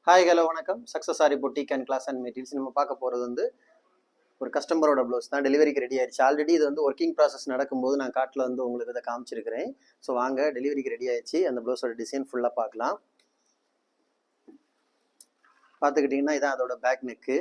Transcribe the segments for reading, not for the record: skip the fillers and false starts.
Hi hello வணக்கம். Success aari boutique and class and materials. நம்ம பார்க்க போகிறது வந்து ஒரு கஸ்டமரோட ப்ளவுஸ் தான். டெலிவரிக்கு ரெடி ஆயிடுச்சு. ஆல்ரெடி இது வந்து ஒர்க்கிங் ப்ராசஸ் நடக்கும்போது நான் காட்டில் வந்து உங்களுக்கு இதை காமிச்சிருக்கிறேன். ஸோ வாங்க, டெலிவரிக்கு ரெடி ஆயிடுச்சு. அந்த ப்ளவுஸோட டிசைன் ஃபுல்லாக பார்க்கலாம். பார்த்துக்கிட்டிங்கன்னா இதான் அதோட பேக் நெக்கு.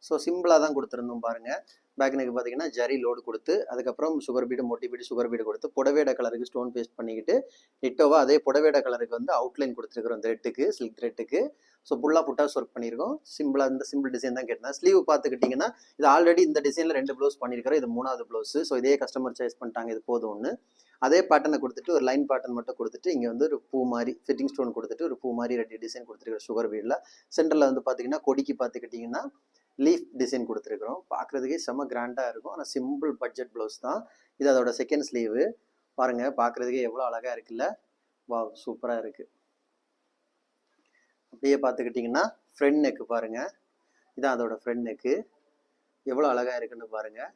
ஸோ சிம்பிளாக தான் கொடுத்துருந்தோம் பாருங்கள். பேக் நெக் பார்த்தீங்கன்னா ஜரி லோடு கொடுத்து, அதுக்கப்புறம் சுகர் பீடு மொட்டி பீடு சுகர் பீடு கொடுத்து, புடவேட கலருக்கு ஸ்டோன் பேஸ்ட் பண்ணிக்கிட்டு டிட்டோவா அதே புடவேட கலருக்கு வந்து அவுட்லைன் கொடுத்துருக்குறோம் த்ரெட்டுக்கு, சில்க் த்ரெட்டுக்கு. ஸோ ஃபுல்லாக புட்டாஸ் ஒர்க் பண்ணியிருக்கோம். சிம்பிளாக இந்த சிம்பிள் டிசைன் தான் கேட்டேன். ஸ்லீவ் பார்த்துக்கிட்டிங்கன்னா இது ஆல்ரெடி இந்த டிசைனில் 2 ப்ளவுஸ் பண்ணியிருக்கிறோம். இது 3வது ப்ளவுஸ். ஸோ இதே கஸ்டமர் சாய்ஸ் பண்ணிட்டாங்க, இது போதும் ஒன்று. அதே பேட்டர்னை கொடுத்துட்டு ஒரு லைன் பேட்டர்ன் மட்டும் கொடுத்துட்டு இங்கே வந்து ஒரு பூ மாதிரி ஃபிட்டிங் ஸ்டோன் கொடுத்துட்டு ஒரு பூ மாதிரி ரெடி டிசைன் கொடுத்துருக்குற சுகர் பீடில். சென்டரில் வந்து பார்த்தீங்கன்னா கொடிக்கு பார்த்துக்கிட்டிங்கன்னா லீஃப் டிசைன் கொடுத்துருக்குறோம். பார்க்குறதுக்கே செம்ம கிராண்டாக இருக்கும். ஆனால் சிம்பிள் பட்ஜெட் ப்ளவுஸ் தான். இது அதோட செகண்ட் ஸ்லீவு. பாருங்கள், பார்க்குறதுக்கே எவ்வளோ அழகாக இருக்குல்ல. வா, சூப்பராக இருக்குது. அப்படியே பார்த்துக்கிட்டிங்கன்னா ஃப்ரண்ட் நெக்கு பாருங்கள். இதான் அதோட ஃப்ரண்ட் நெக்கு. எவ்வளோ அழகாக இருக்குன்னு பாருங்கள்.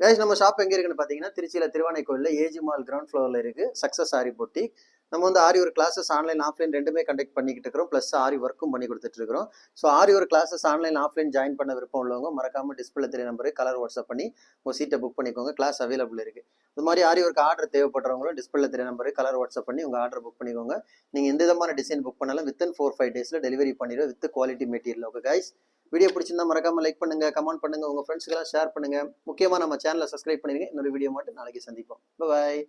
கைஸ், நம்ம ஷாப் எங்கே இருக்குன்னு பார்த்தீங்கன்னா திருச்சியில் திருவானைக்கோயிலில் ஏஜி மால் கிரவுண்ட் ஃப்ளோரில் இருக்குது. சக்ஸஸ் ஆரி பொட்டிக். நம்ம வந்து aari work classes online offline ரெண்டுமே கண்டக்ட் பண்ணிக்கிட்டு இருக்கிறோம். ப்ளஸ் ஆரி ஒர்க்கும் பண்ணி கொடுத்துட்ருக்கிறோம். So aari work classes online offline join பண்ண விருப்பம் உள்ளவங்க மறக்காமல் டிஸ்பிளே தெரிய நம்பருக்கு கலர் வாட்ஸ்அப் பண்ணி உங்கள் சீட்டை புக் பண்ணிக்கோங்க. கிளாஸ் அவைலபிள் இருக்குது. இது மாதிரி ஆரி ஒர்க் ஆர்டர் தேவைப்படுறவங்களும் டிஸ்பிளே தெரிய நம்பருக்கு கலர் வாட்ஸ்அப் பண்ணி உங்கள் ஆர்டர் புக் பண்ணிக்கோங்க. நீங்கள் எந்த விதமான டிசைன் புக் பண்ணாலும் வித்தின் 4-5 டேஸில் டெலிவரி பண்ணிடுவோம் with quality material. Okay guys, video பிடிச்சிருந்தா மறக்காம லைக் பண்ணுங்க, கமெண்ட் பண்ணுங்க, உங்க ஃப்ரெண்ட்ஸ்க்கெல்லாம் ஷேர் பண்ணுங்க. முக்கியமாக நம்ம சேனலை சப்ஸ்கிரைப் பண்ணிருங்க. இன்னொரு வீடியோ மட்டும் நாளைக்கு சந்திப்போம். பாய்.